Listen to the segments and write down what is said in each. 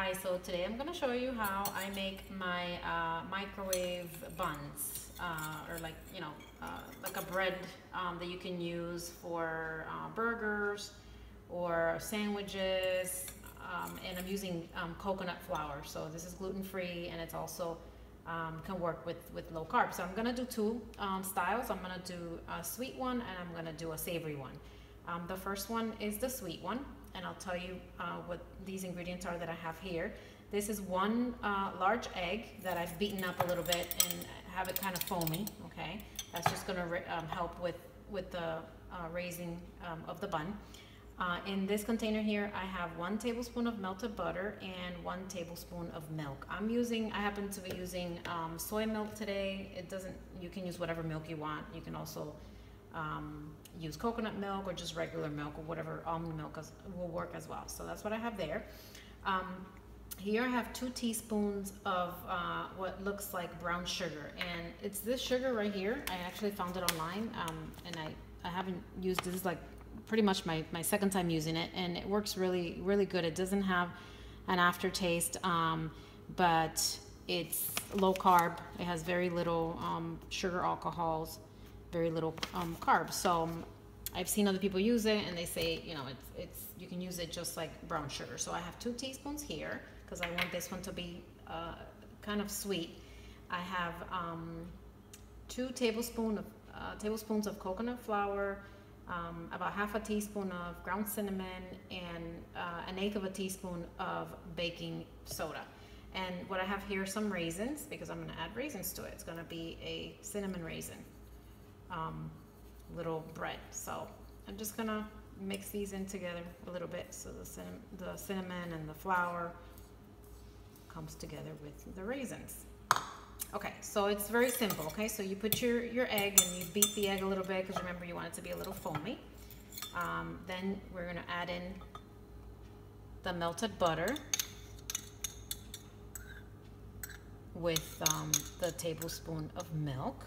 Hi, so today I'm going to show you how I make my microwave buns, or like a bread that you can use for burgers or sandwiches, and I'm using coconut flour. So this is gluten-free, and it's also can work with low carb. So I'm going to do two styles. I'm going to do a sweet one, and I'm going to do a savory one. The first one is the sweet one, and I'll tell you what these ingredients are that I have here. This is one large egg that I've beaten up a little bit and have it kind of foamy, okay? That's just gonna help with the raising of the bun. In this container here, I have 1 tablespoon of melted butter and 1 tablespoon of milk. I happen to be using soy milk today. You can use whatever milk you want. You can also use coconut milk or just regular milk, or whatever almond milk will work as well. So that's what I have there. Here I have 2 teaspoons of what looks like brown sugar, and it's this sugar right here. I actually found it online, and I haven't used this. Is like pretty much my second time using it, and it works really, really good. It doesn't have an aftertaste, but it's low carb. It has very little sugar alcohols, very little carbs. So I've seen other people use it, and they say, you know, you can use it just like brown sugar. So I have 2 teaspoons here because I want this one to be kind of sweet. I have 2 tablespoons of coconut flour, about half a teaspoon of ground cinnamon, and 1/8 of a teaspoon of baking soda. And what I have here are some raisins, because I'm going to add raisins to it. It's going to be a cinnamon raisin little bread. So I'm just going to mix these in together a little bit so the cinnamon and the flour comes together with the raisins. Okay, so it's very simple. Okay, so you put your egg, and you beat the egg a little bit, because remember, you want it to be a little foamy. Then we're going to add in the melted butter with the tablespoon of milk.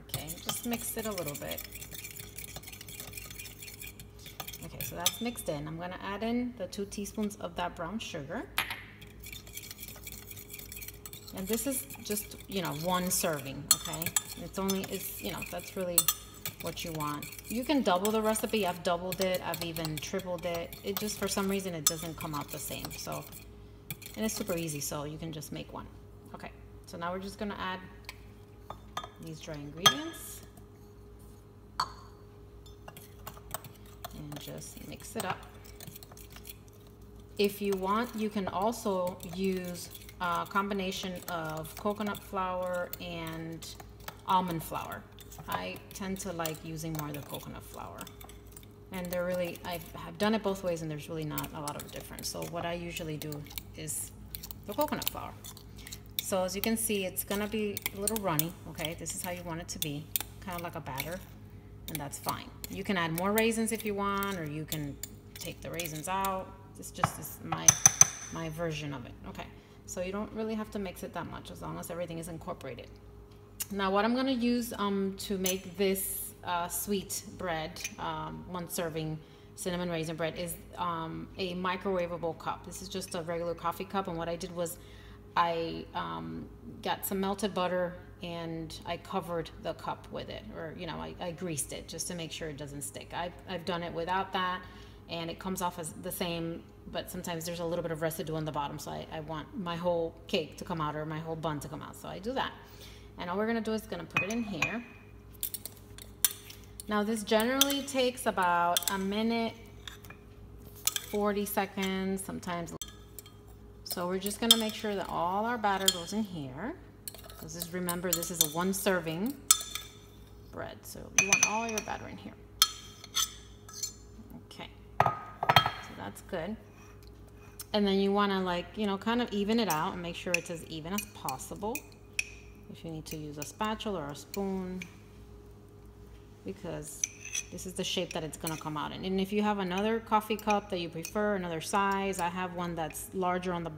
Okay, just mix it a little bit. Okay, so that's mixed in. I'm going to add in the 2 teaspoons of that brown sugar. And this is just, you know, 1 serving, okay? You know, that's really what you want. You can double the recipe. I've doubled it. I've even tripled it. It just, for some reason, it doesn't come out the same. So, and it's super easy, so you can just make one. Okay, so now we're just gonna add these dry ingredients and just mix it up. If you want, you can also use a combination of coconut flour and almond flour. I tend to like using more of the coconut flour, and I have done it both ways, and there's really not a lot of difference. So what I usually do is the coconut flour. So as you can see, it's gonna be a little runny, okay? This is how you want it to be, kind of like a batter, and that's fine. You can add more raisins if you want, or you can take the raisins out. This just is my version of it, okay? So you don't really have to mix it that much, as long as everything is incorporated. Now what I'm gonna use to make this sweet bread, 1 serving cinnamon raisin bread, is a microwavable cup. This is just a regular coffee cup, and what I did was I got some melted butter, and I covered the cup with it, or, you know, I greased it just to make sure it doesn't stick. I've done it without that, and it comes off as the same, but sometimes there's a little bit of residue on the bottom, so I want my whole cake to come out, or my whole bun to come out, so I do that. And all we're gonna do is gonna put it in here. Now this generally takes about 1 minute, 40 seconds, sometimes. So we're just gonna make sure that all our batter goes in here, because remember, this is a 1 serving bread, so you want all your batter in here. Okay, so that's good. And then you wanna, like, you know, kind of even it out and make sure it's as even as possible. If you need to use a spatula or a spoon, because this is the shape that it's gonna come out in. And if you have another coffee cup that you prefer, another size, I have one that's larger on the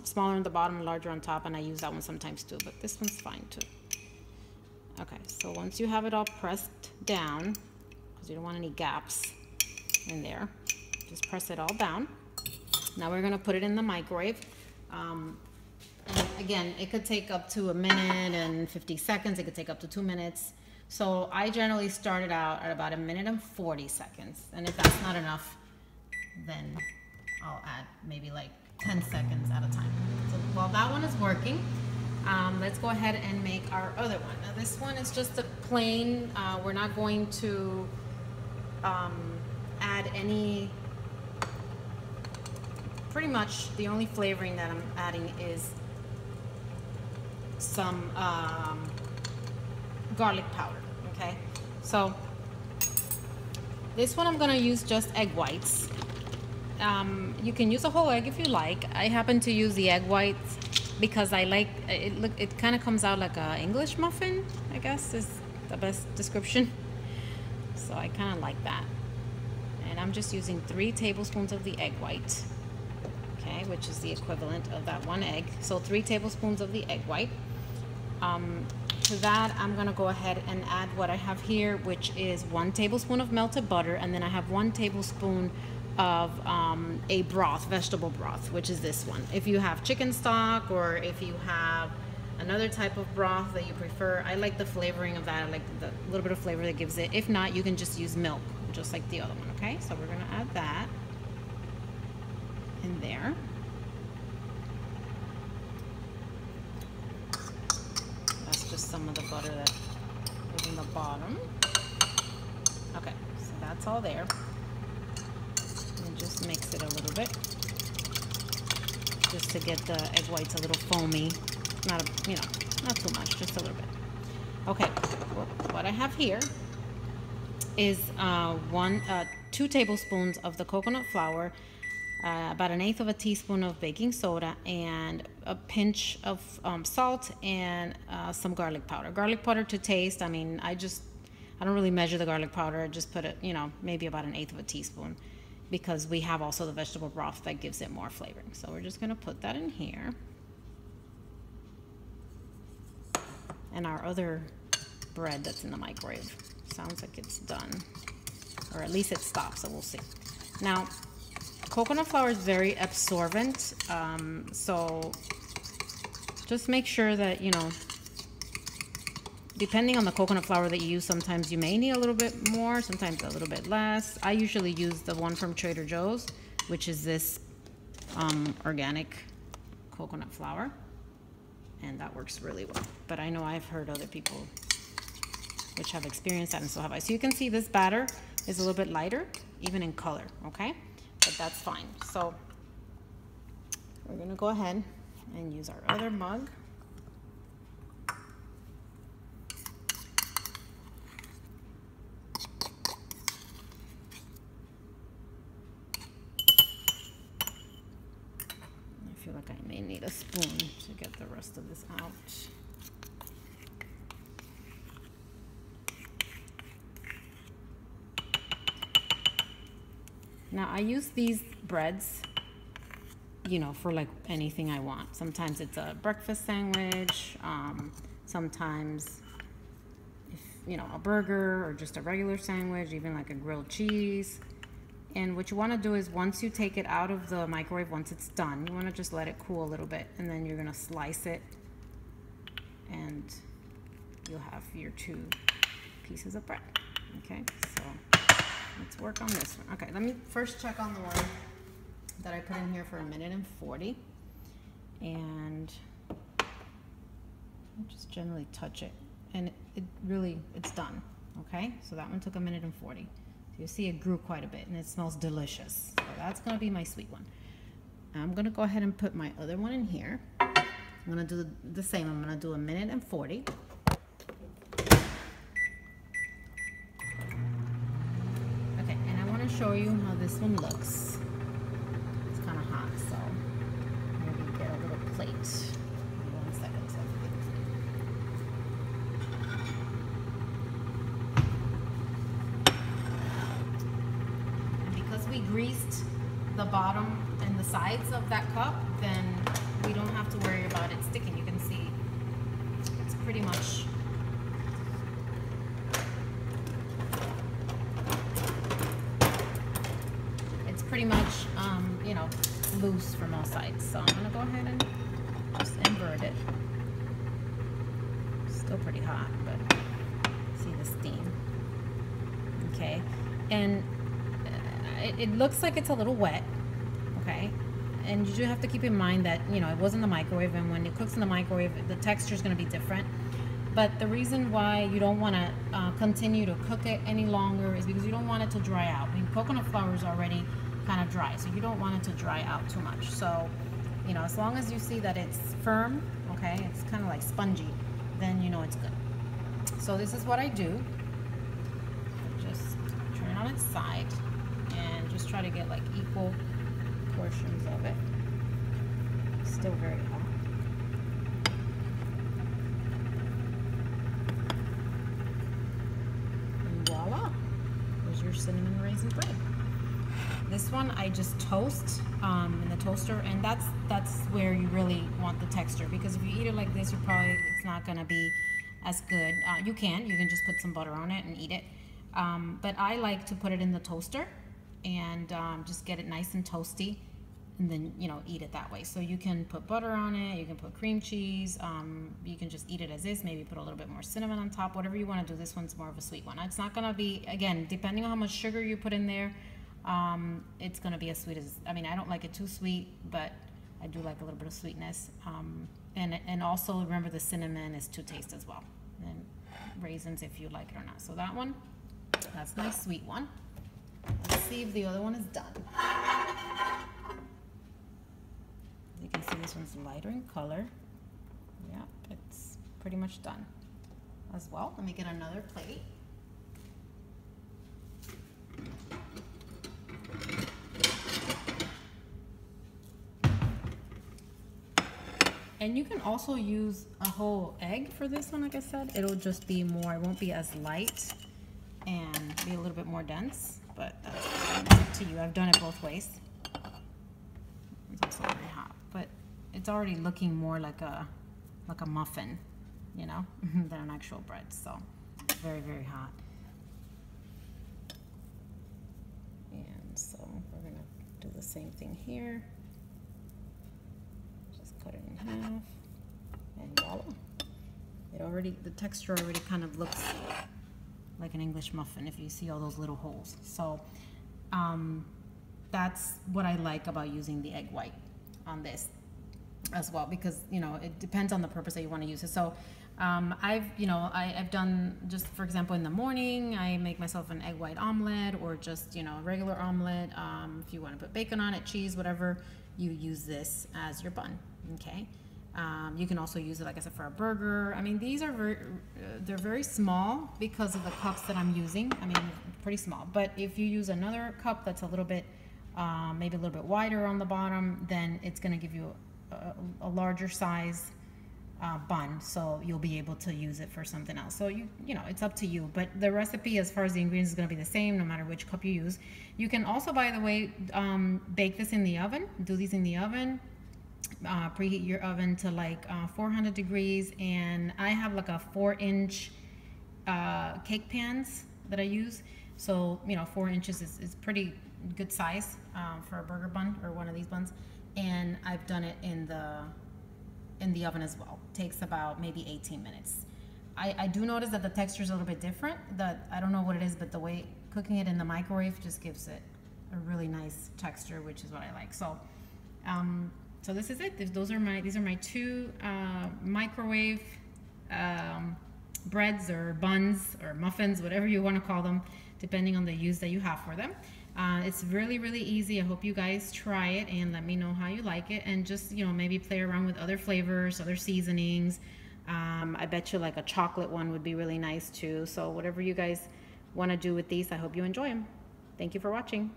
smaller on the bottom, larger on top, and I use that one sometimes too, but this one's fine too. Okay, so once you have it all pressed down, because you don't want any gaps in there, just press it all down. Now we're gonna put it in the microwave. And again, it could take up to 1 minute and 50 seconds. It could take up to 2 minutes. So I generally start it out at about 1 minute and 40 seconds. And if that's not enough, then I'll add maybe like 10 seconds at a time. So while that one is working, let's go ahead and make our other one. Now this one is just a plain, we're not going to add any, pretty much the only flavoring that I'm adding is some garlic powder, okay? So this one I'm gonna use just egg whites. You can use a whole egg if you like. I happen to use the egg whites because I like it. It kind of comes out like a English muffin, I guess is the best description. So I kind of like that. And I'm just using 3 tablespoons of the egg white, okay, which is the equivalent of that 1 egg. So 3 tablespoons of the egg white. To that, I'm gonna go ahead and add what I have here, which is 1 tablespoon of melted butter, and then I have 1 tablespoon of a broth, vegetable broth, which is this one. If you have chicken stock or if you have another type of broth that you prefer, I like the flavoring of that. I like the little bit of flavor that gives it. If not, you can just use milk, just like the other one, okay? So we're gonna add that in there. That's just some of the butter that is in the bottom. Okay, so that's all there. And just mix it a little bit, just to get the egg whites a little foamy. Not too much, just a little bit. Okay, what I have here is 2 tablespoons of the coconut flour, about 1/8 of a teaspoon of baking soda, and a pinch of salt, and some garlic powder. Garlic powder to taste. I mean, I don't really measure the garlic powder. I just put it, maybe about 1/8 of a teaspoon, because we have also the vegetable broth that gives it more flavoring. So we're just gonna put that in here. And our other bread that's in the microwave, sounds like it's done, or at least it stopped, so we'll see. Now, coconut flour is very absorbent, so just make sure that, depending on the coconut flour that you use, sometimes you may need a little bit more, sometimes a little bit less. I usually use the one from Trader Joe's, which is this organic coconut flour, and that works really well. But I know I've heard other people which have experienced that, and so have I. So you can see this batter is a little bit lighter, even in color, okay? But that's fine. So we're gonna go ahead and use our other mug. I feel like I may need a spoon to get the rest of this out. Now I use these breads, for like anything I want. Sometimes it's a breakfast sandwich, sometimes a burger or just a regular sandwich, even like a grilled cheese. And what you want to do is, once you take it out of the microwave, once it's done, you want to just let it cool a little bit, and then you're going to slice it, and you'll have your 2 pieces of bread. Okay, so let's work on this one. Okay, let me first check on the one that I put in here for 1 minute and 40, and I just generally touch it, and it's done. Okay, so that one took 1 minute and 40. So you see it grew quite a bit, and it smells delicious. So that's gonna be my sweet one. I'm gonna go ahead and put my other one in here. I'm gonna do the same. I'm gonna do 1 minute and 40. Okay, and I wanna show you how this one looks. It's kind of hot, so maybe get a little plate. Give me 1 second. So we greased the bottom and the sides of that cup, then we don't have to worry about it sticking. You can see it's pretty much loose from all sides. So I'm gonna go ahead and just invert it. Still pretty hot, but see the steam. Okay, and it looks like it's a little wet. Okay, and you do have to keep in mind that, you know, it was in the microwave, and when it cooks in the microwave, the texture is going to be different. But the reason why you don't want to continue to cook it any longer is because you don't want it to dry out. I mean, coconut flour is already kind of dry, so you don't want it to dry out too much. So, you know, as long as you see that it's firm, okay, it's kind of like spongy, then you know it's good. So this is what I do. Just turn it on its side and just try to get like equal portions of it. Still very hot. And voila, there's your cinnamon raisin bread. This one I just toast in the toaster, and that's where you really want the texture, because if you eat it like this, it's not gonna be as good. You can just put some butter on it and eat it, but I like to put it in the toaster and just get it nice and toasty, and then, you know, eat it that way. So you can put butter on it, you can put cream cheese, you can just eat it as is, maybe put a little bit more cinnamon on top, whatever you want to do. This one's more of a sweet one. It's not gonna be, again, depending on how much sugar you put in there, it's gonna be as sweet as, I mean, I don't like it too sweet, but I do like a little bit of sweetness. And also remember, the cinnamon is to taste as well, and raisins if you like it or not. So that one, that's my sweet one. Let's see if the other one is done. You can see this one's lighter in color. Yeah, it's pretty much done as well. Let me get another plate. And you can also use a whole egg for this one. Like I said, it'll just be more, it won't be as light and be a little bit more dense, but that's up to you. I've done it both ways. It's also very hot, but it's already looking more like a muffin, you know, than an actual bread. So very, very hot. And so we're gonna do the same thing here. Cut it in half, and voila. The texture already kind of looks like an English muffin if you see all those little holes. So that's what I like about using the egg white on this as well, because, you know, it depends on the purpose that you want to use it. So I've done, just for example, in the morning, I make myself an egg white omelet, or just, you know, a regular omelet. If you want to put bacon on it, cheese, whatever, you use this as your bun. Okay, you can also use it, like I said, for a burger. I mean, these are they're very small because of the cups that I'm using. I mean, pretty small. But if you use another cup that's a little bit, maybe a little bit wider on the bottom, then it's going to give you a larger size bun, so you'll be able to use it for something else. So you know, it's up to you. But the recipe, as far as the ingredients, is going to be the same no matter which cup you use. You can also, by the way, bake this in the oven. Do these in the oven. Preheat your oven to like 400 degrees, and I have like a 4-inch cake pans that I use. So, you know, 4 inches is pretty good size for a burger bun or one of these buns. And I've done it in the oven as well. Takes about maybe 18 minutes. I do notice that the texture is a little bit different. I don't know what it is, but the way cooking it in the microwave just gives it a really nice texture, which is what I like. So so this is it. These are my two microwave breads or buns or muffins, whatever you want to call them, depending on the use that you have for them. It's really, really easy. I hope you guys try it and let me know how you like it, and just, you know, maybe play around with other flavors, other seasonings. I bet you like a chocolate one would be really nice too. So whatever you guys want to do with these, I hope you enjoy them. Thank you for watching.